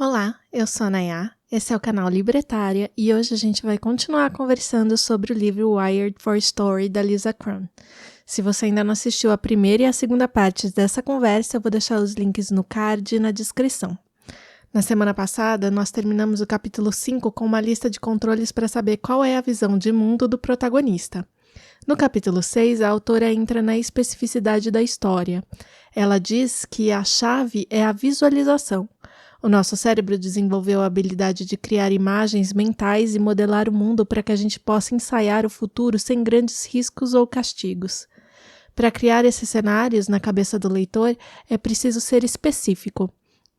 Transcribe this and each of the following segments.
Olá, eu sou a Nayá, esse é o canal Libretária e hoje a gente vai continuar conversando sobre o livro Wired for Story da Lisa Crum. Se você ainda não assistiu a primeira e a segunda partes dessa conversa, eu vou deixar os links no card e na descrição. Na semana passada, nós terminamos o capítulo 5 com uma lista de controles para saber qual é a visão de mundo do protagonista. No capítulo 6, a autora entra na especificidade da história. Ela diz que a chave é a visualização. O nosso cérebro desenvolveu a habilidade de criar imagens mentais e modelar o mundo para que a gente possa ensaiar o futuro sem grandes riscos ou castigos. Para criar esses cenários na cabeça do leitor, é preciso ser específico.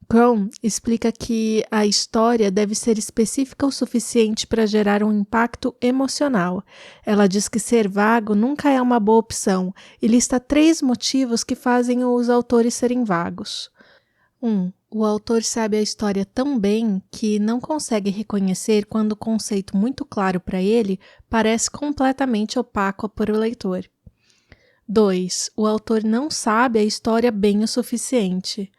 Crum explica que a história deve ser específica o suficiente para gerar um impacto emocional. Ela diz que ser vago nunca é uma boa opção e lista 3 motivos que fazem os autores serem vagos. 1. O autor sabe a história tão bem que não consegue reconhecer quando o conceito muito claro para ele parece completamente opaco para o leitor. 2. O autor não sabe a história bem o suficiente.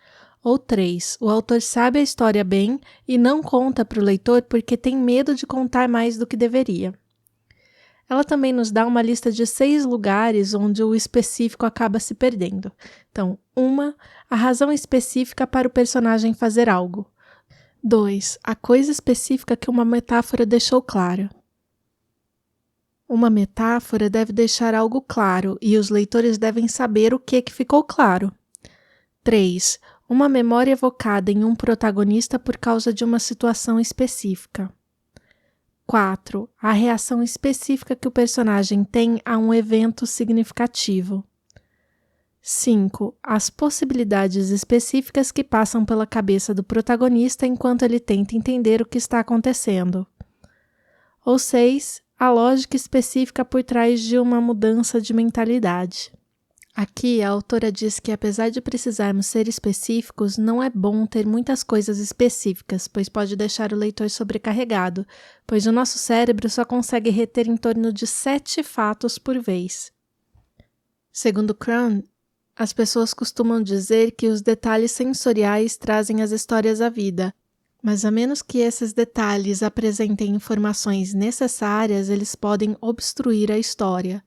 Ou 3. O autor sabe a história bem e não conta para o leitor porque tem medo de contar mais do que deveria. Ela também nos dá uma lista de 6 lugares onde o específico acaba se perdendo. Então, 1. A razão específica para o personagem fazer algo. 2. A coisa específica que uma metáfora deixou clara. Uma metáfora deve deixar algo claro e os leitores devem saber o que ficou claro. 3. Uma memória evocada em um protagonista por causa de uma situação específica. 4. A reação específica que o personagem tem a um evento significativo. 5. As possibilidades específicas que passam pela cabeça do protagonista enquanto ele tenta entender o que está acontecendo. Ou 6. A lógica específica por trás de uma mudança de mentalidade. Aqui, a autora diz que apesar de precisarmos ser específicos, não é bom ter muitas coisas específicas, pois pode deixar o leitor sobrecarregado, pois o nosso cérebro só consegue reter em torno de 7 fatos por vez. Segundo Crum, as pessoas costumam dizer que os detalhes sensoriais trazem as histórias à vida, mas a menos que esses detalhes apresentem informações necessárias, eles podem obstruir a história.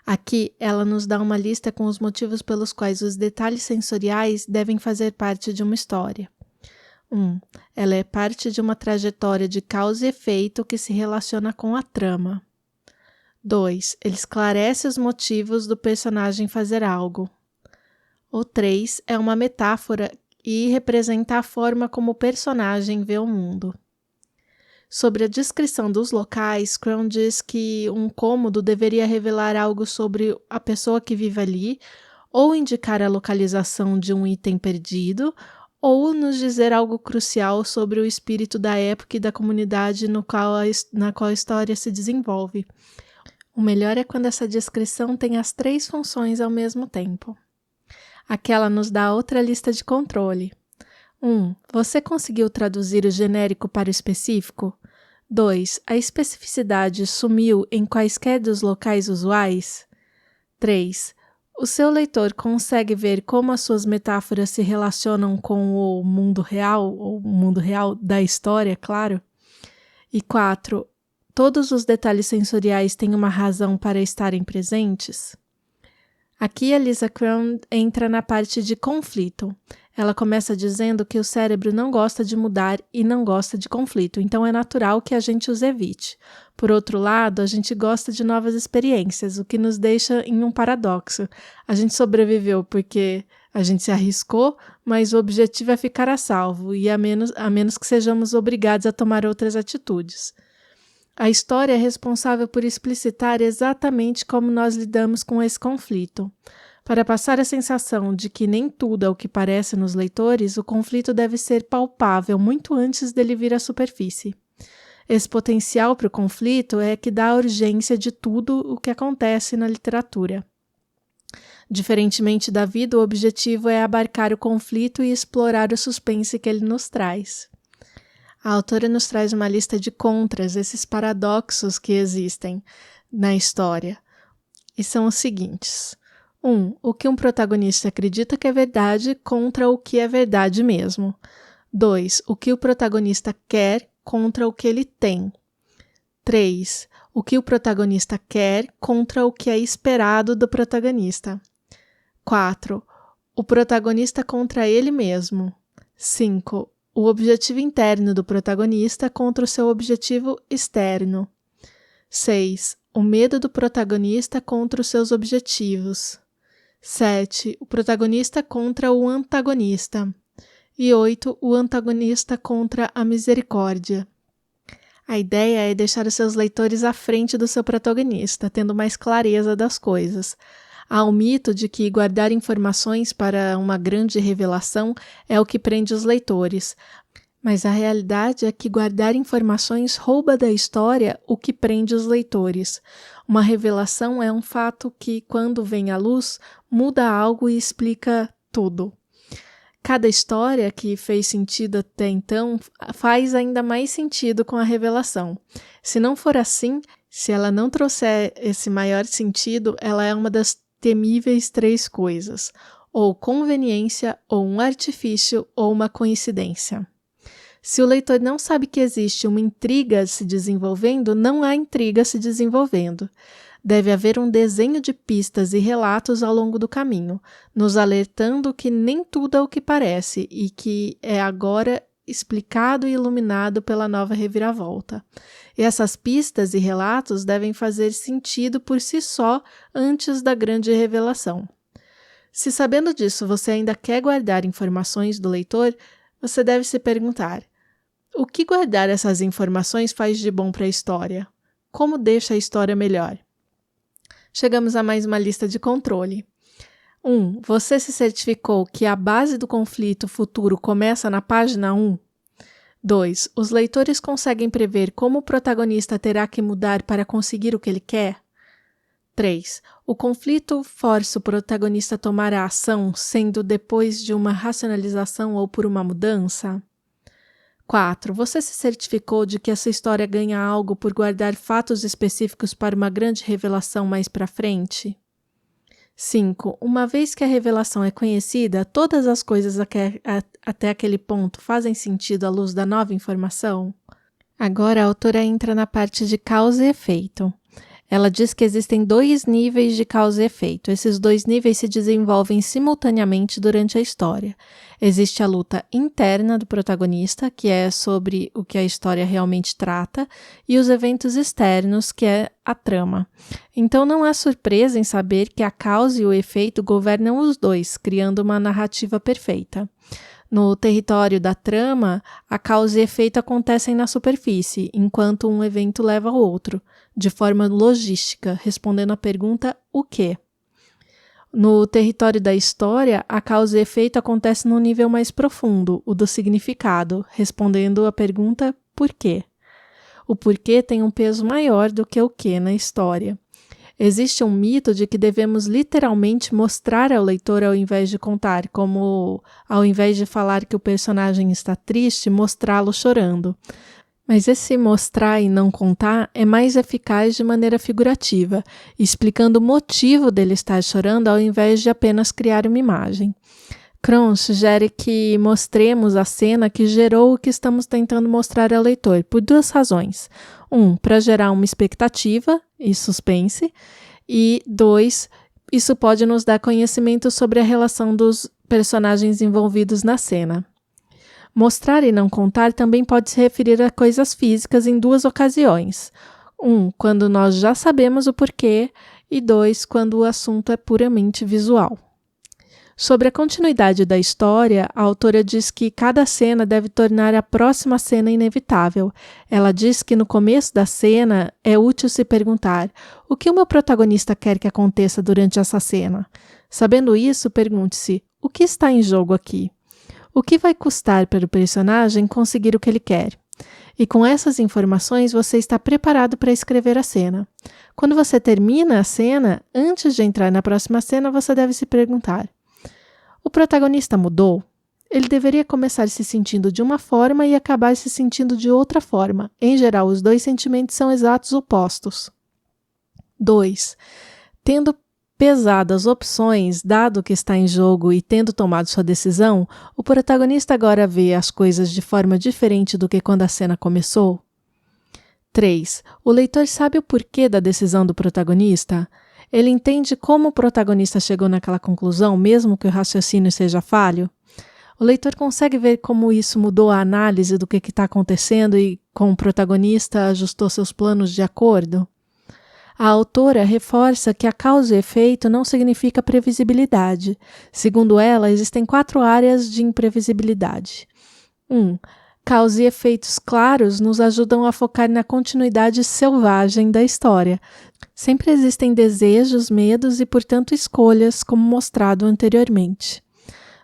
Aqui, ela nos dá uma lista com os motivos pelos quais os detalhes sensoriais devem fazer parte de uma história. 1. Ela é parte de uma trajetória de causa e efeito que se relaciona com a trama. 2. Ele esclarece os motivos do personagem fazer algo. Ou 3. É uma metáfora e representa a forma como o personagem vê o mundo. Sobre a descrição dos locais, Crum diz que um cômodo deveria revelar algo sobre a pessoa que vive ali, ou indicar a localização de um item perdido, ou nos dizer algo crucial sobre o espírito da época e da comunidade na qual a história se desenvolve. O melhor é quando essa descrição tem as 3 funções ao mesmo tempo. Aqui ela nos dá outra lista de controle. 1. Você conseguiu traduzir o genérico para o específico? 2. A especificidade sumiu em quaisquer dos locais usuais? 3. O seu leitor consegue ver como as suas metáforas se relacionam com o mundo real, ou o mundo real da história, claro? E 4. Todos os detalhes sensoriais têm uma razão para estarem presentes? Aqui a Lisa Crum entra na parte de conflito. Ela começa dizendo que o cérebro não gosta de mudar e não gosta de conflito, então é natural que a gente os evite. Por outro lado, a gente gosta de novas experiências, o que nos deixa em um paradoxo. A gente sobreviveu porque a gente se arriscou, mas o objetivo é ficar a salvo, e a menos que sejamos obrigados a tomar outras atitudes. A história é responsável por explicitar exatamente como nós lidamos com esse conflito. Para passar a sensação de que nem tudo é o que parece nos leitores, o conflito deve ser palpável muito antes dele vir à superfície. Esse potencial para o conflito é que dá a urgência de tudo o que acontece na literatura. Diferentemente da vida, o objetivo é abarcar o conflito e explorar o suspense que ele nos traz. A autora nos traz uma lista de contras, esses paradoxos que existem na história, e são os seguintes. 1. O que um protagonista acredita que é verdade contra o que é verdade mesmo. 2. O que o protagonista quer contra o que ele tem. 3. O que o protagonista quer contra o que é esperado do protagonista. 4. O protagonista contra ele mesmo. 5. O objetivo interno do protagonista contra o seu objetivo externo. 6. O medo do protagonista contra os seus objetivos. 7. O protagonista contra o antagonista. E 8. O antagonista contra a misericórdia. A ideia é deixar os seus leitores à frente do seu protagonista, tendo mais clareza das coisas. Há o mito de que guardar informações para uma grande revelação é o que prende os leitores, mas a realidade é que guardar informações rouba da história o que prende os leitores. Uma revelação é um fato que, quando vem à luz, muda algo e explica tudo. Cada história que fez sentido até então faz ainda mais sentido com a revelação. Se não for assim, se ela não trouxer esse maior sentido, ela é uma das temíveis 3 coisas, ou conveniência, ou um artifício, ou uma coincidência. Se o leitor não sabe que existe uma intriga se desenvolvendo, não há intriga se desenvolvendo. Deve haver um desenho de pistas e relatos ao longo do caminho, nos alertando que nem tudo é o que parece e que é agora explicado e iluminado pela nova reviravolta. E essas pistas e relatos devem fazer sentido por si só antes da grande revelação. Se sabendo disso você ainda quer guardar informações do leitor, você deve se perguntar: o que guardar essas informações faz de bom para a história? Como deixa a história melhor? Chegamos a mais uma lista de controle. 1. Você se certificou que a base do conflito futuro começa na página 1? 2. Os leitores conseguem prever como o protagonista terá que mudar para conseguir o que ele quer? 3. O conflito força o protagonista a tomar a ação, sendo depois de uma racionalização ou por uma mudança? 4. Você se certificou de que essa história ganha algo por guardar fatos específicos para uma grande revelação mais para frente? 5. Uma vez que a revelação é conhecida, todas as coisas até aquele ponto fazem sentido à luz da nova informação? Agora a autora entra na parte de causa e efeito. Ela diz que existem 2 níveis de causa e efeito. Esses 2 níveis se desenvolvem simultaneamente durante a história. Existe a luta interna do protagonista, que é sobre o que a história realmente trata, e os eventos externos, que é a trama. Então não há surpresa em saber que a causa e o efeito governam os 2, criando uma narrativa perfeita. No território da trama, a causa e efeito acontecem na superfície, enquanto um evento leva ao outro, de forma logística, respondendo à pergunta "o quê?". No território da história, a causa e efeito acontece num nível mais profundo, o do significado, respondendo à pergunta "por quê?". O porquê tem um peso maior do que o que na história. Existe um mito de que devemos literalmente mostrar ao leitor ao invés de contar, como ao invés de falar que o personagem está triste, mostrá-lo chorando. Mas esse mostrar e não contar é mais eficaz de maneira figurativa, explicando o motivo dele estar chorando ao invés de apenas criar uma imagem. Crone sugere que mostremos a cena que gerou o que estamos tentando mostrar ao leitor, por 2 razões. 1. Para gerar uma expectativa e suspense. E 2. Isso pode nos dar conhecimento sobre a relação dos personagens envolvidos na cena. Mostrar e não contar também pode se referir a coisas físicas em 2 ocasiões. 1. Quando nós já sabemos o porquê. E 2. Quando o assunto é puramente visual. Sobre a continuidade da história, a autora diz que cada cena deve tornar a próxima cena inevitável. Ela diz que no começo da cena é útil se perguntar: o que o meu protagonista quer que aconteça durante essa cena? Sabendo isso, pergunte-se: o que está em jogo aqui? O que vai custar para o personagem conseguir o que ele quer? E com essas informações você está preparado para escrever a cena. Quando você termina a cena, antes de entrar na próxima cena, você deve se perguntar: o protagonista mudou? Ele deveria começar se sentindo de uma forma e acabar se sentindo de outra forma. Em geral, os 2 sentimentos são exatos opostos. 2. Tendo pesadas opções, dado que está em jogo e tendo tomado sua decisão, o protagonista agora vê as coisas de forma diferente do que quando a cena começou? 3. O leitor sabe o porquê da decisão do protagonista? Ele entende como o protagonista chegou naquela conclusão, mesmo que o raciocínio seja falho? O leitor consegue ver como isso mudou a análise do que está acontecendo e, com o protagonista, ajustou seus planos de acordo? A autora reforça que a causa e efeito não significa previsibilidade. Segundo ela, existem 4 áreas de imprevisibilidade. 1. Causa e efeitos claros nos ajudam a focar na continuidade selvagem da história. Sempre existem desejos, medos e, portanto, escolhas, como mostrado anteriormente.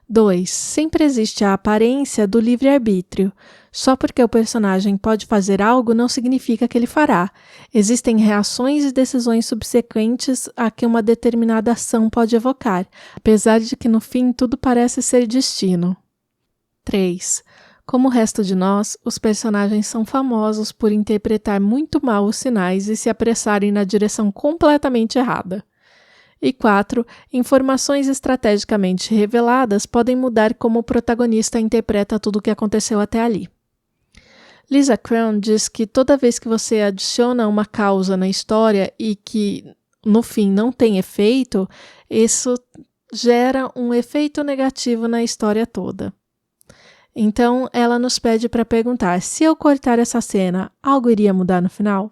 2. Sempre existe a aparência do livre-arbítrio. Só porque o personagem pode fazer algo não significa que ele fará. Existem reações e decisões subsequentes a que uma determinada ação pode evocar, apesar de que no fim tudo parece ser destino. 3. Como o resto de nós, os personagens são famosos por interpretar muito mal os sinais e se apressarem na direção completamente errada. E 4. Informações estrategicamente reveladas podem mudar como o protagonista interpreta tudo o que aconteceu até ali. Lisa Crum diz que toda vez que você adiciona uma causa na história e que, no fim, não tem efeito, isso gera um efeito negativo na história toda. Então, ela nos pede para perguntar, se eu cortar essa cena, algo iria mudar no final?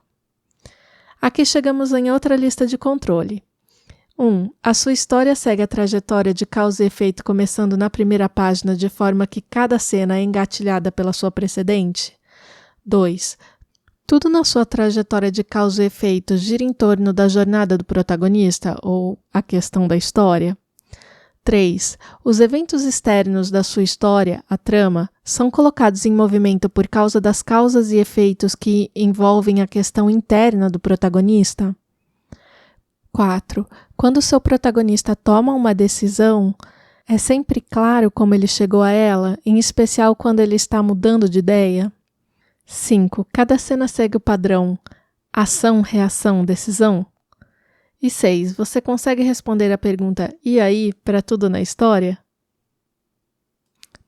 Aqui chegamos em outra lista de controle. 1. A sua história segue a trajetória de causa e efeito começando na primeira página de forma que cada cena é engatilhada pela sua precedente? 2. Tudo na sua trajetória de causa e efeito gira em torno da jornada do protagonista ou a questão da história? 3. Os eventos externos da sua história, a trama, são colocados em movimento por causa das causas e efeitos que envolvem a questão interna do protagonista? 4. Quando seu protagonista toma uma decisão, é sempre claro como ele chegou a ela, em especial quando ele está mudando de ideia? 5. Cada cena segue o padrão ação, reação, decisão? E 6. Você consegue responder a pergunta "e aí?" para tudo na história?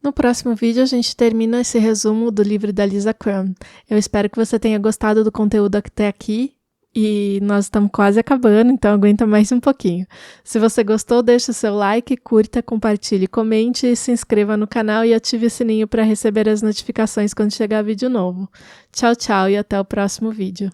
No próximo vídeo a gente termina esse resumo do livro da Lisa Crum. Eu espero que você tenha gostado do conteúdo até aqui e nós estamos quase acabando, então aguenta mais um pouquinho. Se você gostou, deixe o seu like, curta, compartilhe, comente e se inscreva no canal e ative o sininho para receber as notificações quando chegar vídeo novo. Tchau, tchau e até o próximo vídeo.